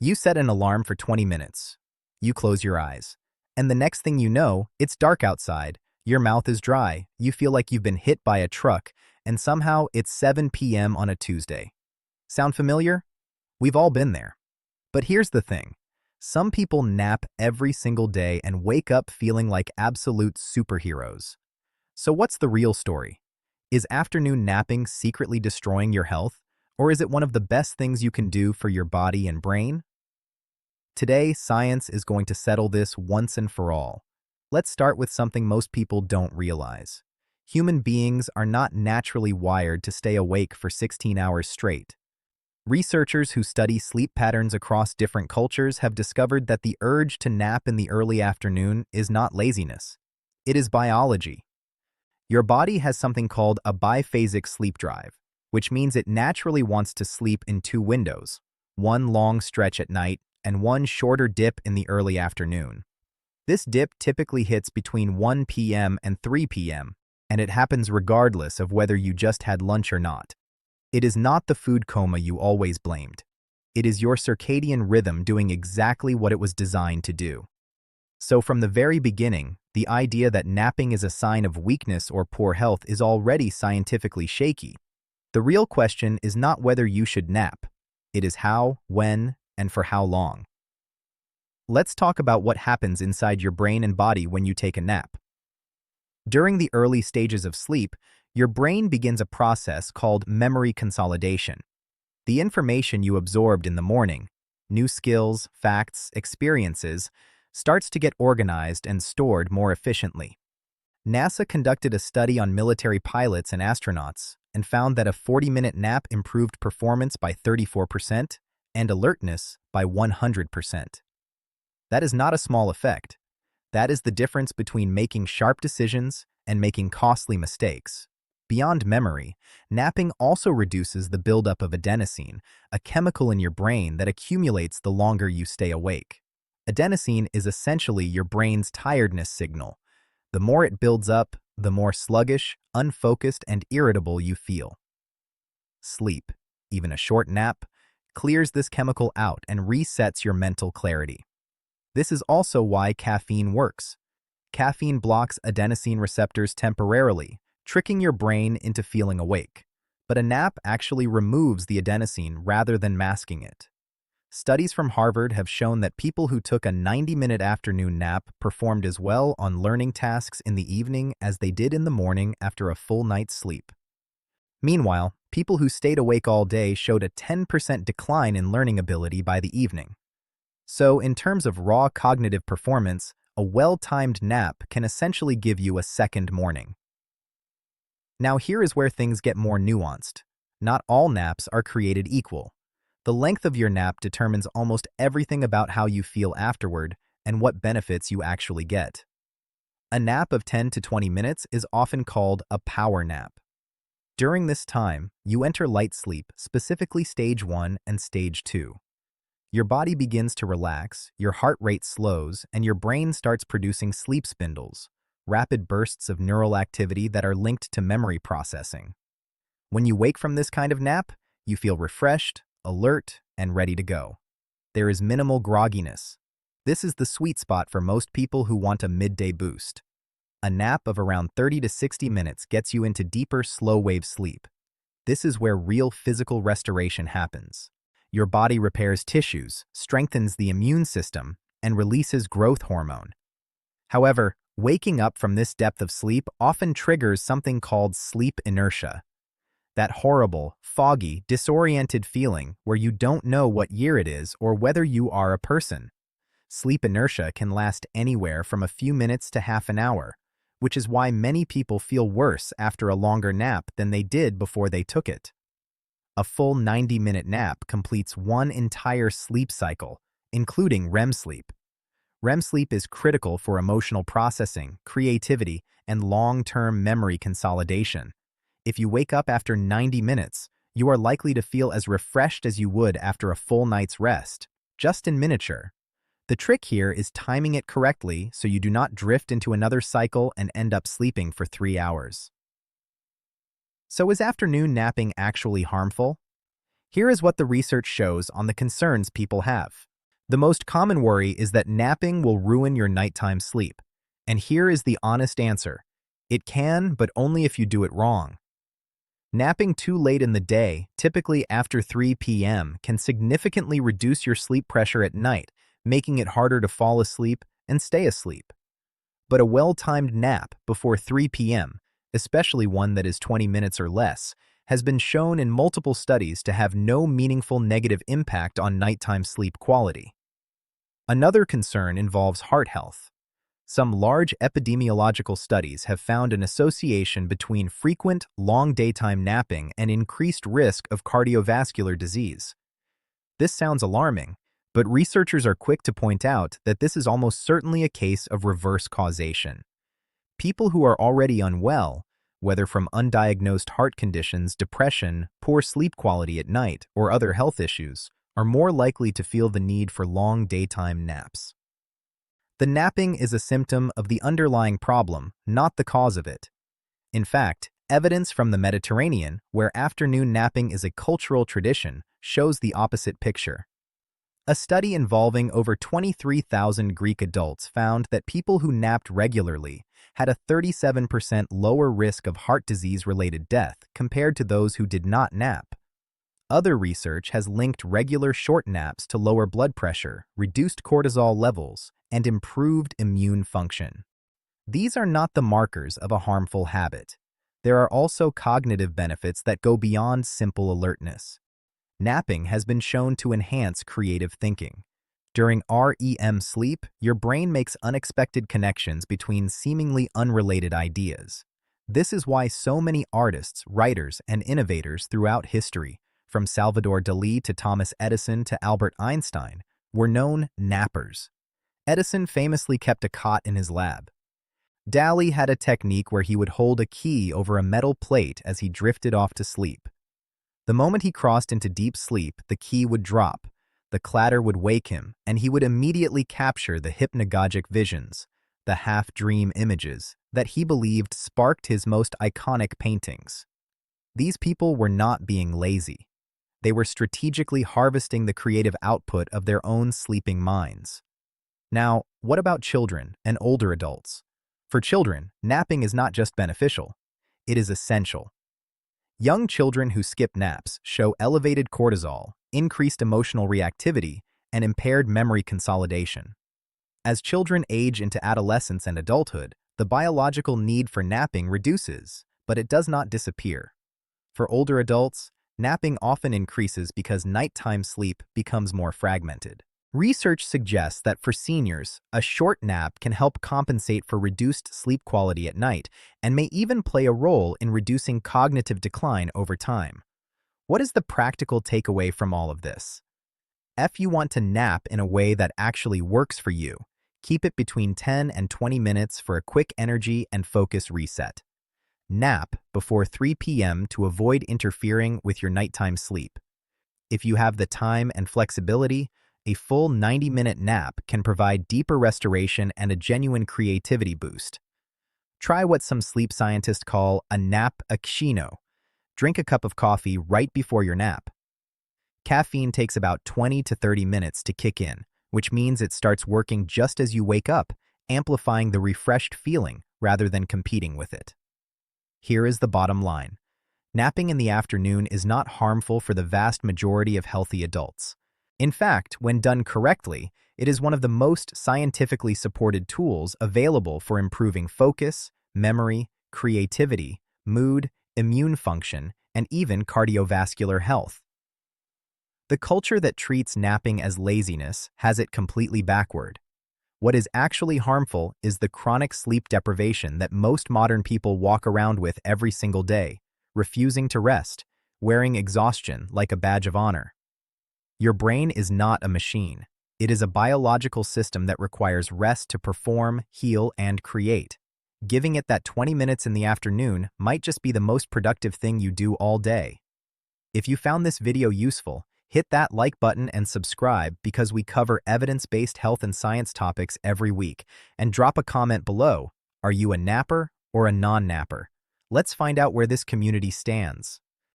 You set an alarm for 20 minutes. You close your eyes. And the next thing you know, it's dark outside. Your mouth is dry. You feel like you've been hit by a truck, and somehow it's 7 p.m. on a Tuesday. Sound familiar? We've all been there. But here's the thing. Some people nap every single day and wake up feeling like absolute superheroes. So what's the real story? Is afternoon napping secretly destroying your health, or is it one of the best things you can do for your body and brain? Today, science is going to settle this once and for all. Let's start with something most people don't realize. Human beings are not naturally wired to stay awake for 16 hours straight. Researchers who study sleep patterns across different cultures have discovered that the urge to nap in the early afternoon is not laziness. It is biology. Your body has something called a biphasic sleep drive, which means it naturally wants to sleep in two windows, one long stretch at night and one shorter dip in the early afternoon. This dip typically hits between 1 p.m. and 3 p.m., and it happens regardless of whether you just had lunch or not. It is not the food coma you always blamed. It is your circadian rhythm doing exactly what it was designed to do. So from the very beginning, the idea that napping is a sign of weakness or poor health is already scientifically shaky. The real question is not whether you should nap. It is how, when, and for how long. Let's talk about what happens inside your brain and body when you take a nap. During the early stages of sleep, your brain begins a process called memory consolidation. The information you absorbed in the morning, new skills, facts, experiences, starts to get organized and stored more efficiently. NASA conducted a study on military pilots and astronauts and found that a 40-minute nap improved performance by 34% and alertness by 100%. That is not a small effect. That is the difference between making sharp decisions and making costly mistakes. Beyond memory, napping also reduces the buildup of adenosine, a chemical in your brain that accumulates the longer you stay awake. Adenosine is essentially your brain's tiredness signal. The more it builds up, the more sluggish, unfocused, and irritable you feel. Sleep, even a short nap, clears this chemical out and resets your mental clarity. This is also why caffeine works. Caffeine blocks adenosine receptors temporarily, tricking your brain into feeling awake. But a nap actually removes the adenosine rather than masking it. Studies from Harvard have shown that people who took a 90-minute afternoon nap performed as well on learning tasks in the evening as they did in the morning after a full night's sleep. Meanwhile, people who stayed awake all day showed a 10% decline in learning ability by the evening. So, in terms of raw cognitive performance, a well-timed nap can essentially give you a second morning. Now here is where things get more nuanced. Not all naps are created equal. The length of your nap determines almost everything about how you feel afterward and what benefits you actually get. A nap of 10 to 20 minutes is often called a power nap. During this time, you enter light sleep, specifically stage 1 and stage 2. Your body begins to relax, your heart rate slows, and your brain starts producing sleep spindles, rapid bursts of neural activity that are linked to memory processing. When you wake from this kind of nap, you feel refreshed, alert, and ready to go. There is minimal grogginess. This is the sweet spot for most people who want a midday boost. A nap of around 30 to 60 minutes gets you into deeper, slow-wave sleep. This is where real physical restoration happens. Your body repairs tissues, strengthens the immune system, and releases growth hormone. However, waking up from this depth of sleep often triggers something called sleep inertia. That horrible, foggy, disoriented feeling where you don't know what year it is or whether you are a person. Sleep inertia can last anywhere from a few minutes to half an hour, which is why many people feel worse after a longer nap than they did before they took it. A full 90-minute nap completes one entire sleep cycle, including REM sleep. REM sleep is critical for emotional processing, creativity, and long-term memory consolidation. If you wake up after 90 minutes, you are likely to feel as refreshed as you would after a full night's rest, just in miniature. The trick here is timing it correctly so you do not drift into another cycle and end up sleeping for 3 hours. So is afternoon napping actually harmful? Here is what the research shows on the concerns people have. The most common worry is that napping will ruin your nighttime sleep. And here is the honest answer. It can, but only if you do it wrong. Napping too late in the day, typically after 3 p.m., can significantly reduce your sleep pressure at night, making it harder to fall asleep and stay asleep. But a well-timed nap before 3 p.m., especially one that is 20 minutes or less, has been shown in multiple studies to have no meaningful negative impact on nighttime sleep quality. Another concern involves heart health. Some large epidemiological studies have found an association between frequent, long daytime napping and increased risk of cardiovascular disease. This sounds alarming, but researchers are quick to point out that this is almost certainly a case of reverse causation. People who are already unwell, whether from undiagnosed heart conditions, depression, poor sleep quality at night, or other health issues, are more likely to feel the need for long daytime naps. The napping is a symptom of the underlying problem, not the cause of it. In fact, evidence from the Mediterranean, where afternoon napping is a cultural tradition, shows the opposite picture. A study involving over 23,000 Greek adults found that people who napped regularly had a 37% lower risk of heart disease-related death compared to those who did not nap. Other research has linked regular short naps to lower blood pressure, reduced cortisol levels, and improved immune function. These are not the markers of a harmful habit. There are also cognitive benefits that go beyond simple alertness. Napping has been shown to enhance creative thinking. During REM sleep, your brain makes unexpected connections between seemingly unrelated ideas. This is why so many artists, writers, and innovators throughout history, from Salvador Dalí to Thomas Edison to Albert Einstein, were known nappers. Edison famously kept a cot in his lab. Dalí had a technique where he would hold a key over a metal plate as he drifted off to sleep. The moment he crossed into deep sleep, the key would drop, the clatter would wake him, and he would immediately capture the hypnagogic visions, the half-dream images, that he believed sparked his most iconic paintings. These people were not being lazy. They were strategically harvesting the creative output of their own sleeping minds. Now, what about children and older adults? For children, napping is not just beneficial, it is essential. Young children who skip naps show elevated cortisol, increased emotional reactivity, and impaired memory consolidation. As children age into adolescence and adulthood, the biological need for napping reduces, but it does not disappear. For older adults, napping often increases because nighttime sleep becomes more fragmented. Research suggests that for seniors, a short nap can help compensate for reduced sleep quality at night and may even play a role in reducing cognitive decline over time. What is the practical takeaway from all of this? If you want to nap in a way that actually works for you, keep it between 10 and 20 minutes for a quick energy and focus reset. Nap before 3 p.m. to avoid interfering with your nighttime sleep. If you have the time and flexibility, a full 90-minute nap can provide deeper restoration and a genuine creativity boost. Try what some sleep scientists call a nap-a-ccino. Drink a cup of coffee right before your nap. Caffeine takes about 20 to 30 minutes to kick in, which means it starts working just as you wake up, amplifying the refreshed feeling rather than competing with it. Here is the bottom line. Napping in the afternoon is not harmful for the vast majority of healthy adults. In fact, when done correctly, it is one of the most scientifically supported tools available for improving focus, memory, creativity, mood, immune function, and even cardiovascular health. The culture that treats napping as laziness has it completely backward. What is actually harmful is the chronic sleep deprivation that most modern people walk around with every single day, refusing to rest, wearing exhaustion like a badge of honor. Your brain is not a machine. It is a biological system that requires rest to perform, heal, and create. Giving it that 20 minutes in the afternoon might just be the most productive thing you do all day. If you found this video useful, hit that like button and subscribe because we cover evidence-based health and science topics every week. And drop a comment below. Are you a napper or a non-napper? Let's find out where this community stands.